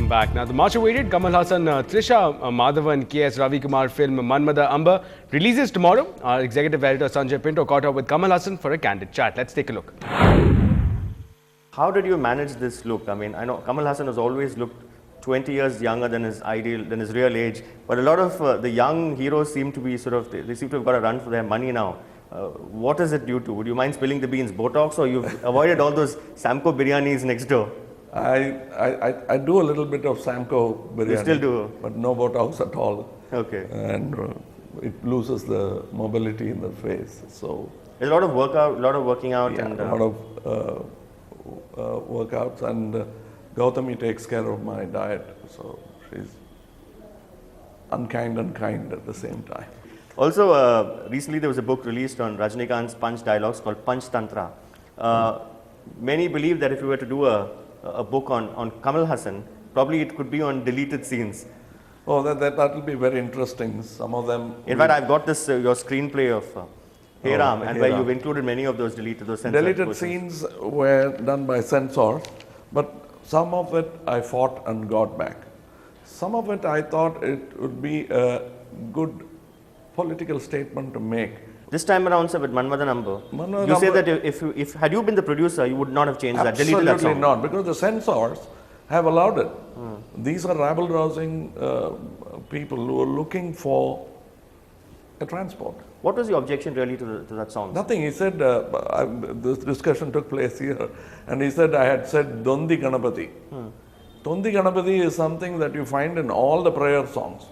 Welcome back. Now, the much-awaited Kamal Haasan, Trisha Madhavan, K.S. Ravi Kumar film Manmada Amba releases tomorrow. Our executive editor Sanjay Pinto caught up with Kamal Haasan for a candid chat. Let's take a look. How did you manage this look? I mean, I know Kamal Haasan has always looked 20 years younger than his ideal, than his real age. But a lot of the young heroes seem to be they seem to have got a run for their money now. What is it due to? Would you mind spilling the beans? Botox, or you've avoided all those Samco biryanis next door? I do a little bit of Samco biryani. You still do? But no Botox at all. Okay. And it loses the mobility in the face. So there's a lot of working out. Yeah, and a lot of workouts, and Gautami takes care of my diet. So she's unkind and kind at the same time. Also, recently there was a book released on Rajnikant's punch dialogues called Punch Tantra. Many believe that if you were to do a book on Kamal Haasan, probably it could be on deleted scenes. Oh, that will be very interesting. Some of them. In fact, I've got this your screenplay of Hey Ram, and where Ram. you've included many of those censored Deleted scenes were done by censors, but some of it I fought and got back. Some of it I thought it would be a good political statement to make. This time around, sir, with Manmada Amba, you say that if had you been the producer, you would not have changed that, deleted that song. Absolutely not, because the censors have allowed it. These are rabble-rousing people who are looking for a transport. What was your objection really to that song? Nothing. He said, this discussion took place here, and he said I had said Dondi Ganapati. Dondi Ganapati is something that you find in all the prayer songs,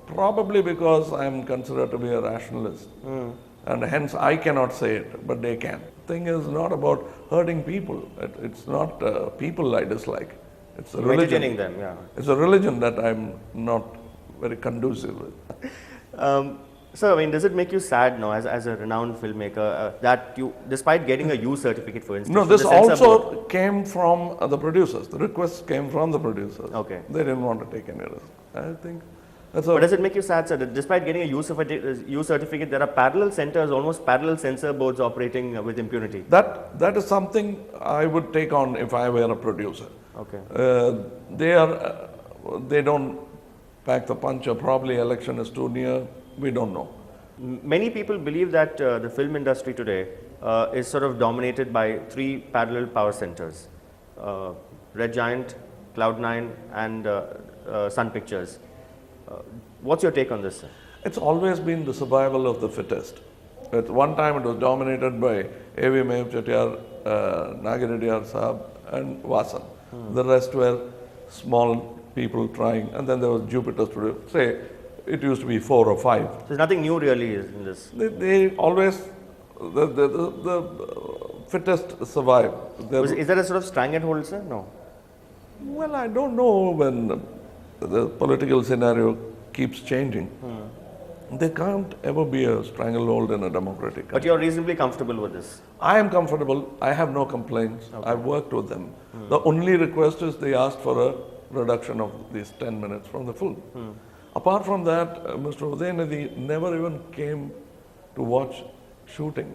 probably because I am considered to be a rationalist. And hence I cannot say it, but they can. The thing is not about hurting people. It's not people I dislike. It's a religion. Entertaining them, yeah. It's a religion that I'm not very conducive with. So, I mean, does it make you sad now, as a renowned filmmaker, that you, despite getting a U certificate, for instance? No, this also came from the producers. The request came from the producers. Okay. They didn't want to take any risk. I think. But does it make you sad, sir, that despite getting a U certificate, there are parallel centers, almost parallel censor boards operating with impunity? That is something I would take on if I were a producer. Okay. They don't pack the punch, or probably election is too near. We don't know. Many people believe that the film industry today is sort of dominated by three parallel power centers: Red Giant, Cloud9, and Sun Pictures. What's your take on this, sir? It's always been the survival of the fittest. At one time it was dominated by A.V. Mev Chettiar, Nagireddyar Saab, and Vasan. The rest were small people trying, and then there was Jupiter Studio. Say, it used to be 4 or 5. So there's nothing new really in this. They always, the fittest survive. Is there a sort of stranglehold, sir? No. Well, I don't know when the political scenario keeps changing. There can't ever be a stranglehold in a democratic country. But you're reasonably comfortable with this? I am comfortable. I have no complaints. Okay. I've worked with them. The only request is they asked for a reduction of these 10 minutes from the film. Apart from that, Mr. Udayanidhi never even came to watch shooting.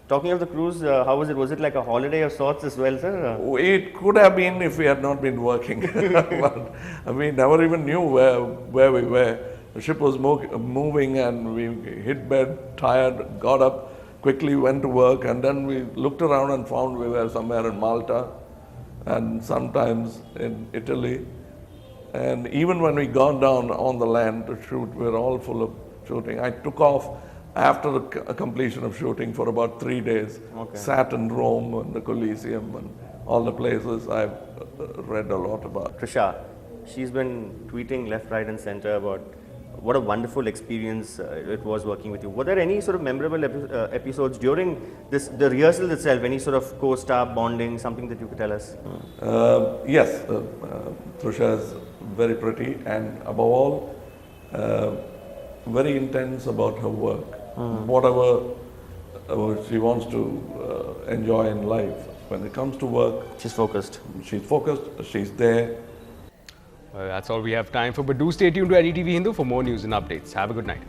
Talking of the cruise, how was it? Was it like a holiday of sorts as well, sir? It could have been if we had not been working. But we never even knew where we were. The ship was moving, and we hit bed, tired, got up, quickly went to work, and then we looked around and found we were somewhere in Malta and sometimes in Italy. And even when we got down on the land to shoot, we were all full of shooting. I took off after the completion of shooting for about 3 days. Okay. Sat in Rome and the Colosseum and all the places I've read a lot about. Trisha, she's been tweeting left, right and center about what a wonderful experience it was working with you. Were there any sort of memorable episodes during the rehearsal itself, any sort of co-star bonding, something that you could tell us? Yes, Trisha is very pretty, and above all, very intense about her work. Whatever she wants to enjoy in life. When it comes to work, she's focused. She's there. Well, that's all we have time for, but do stay tuned to NETV Hindu for more news and updates. Have a good night.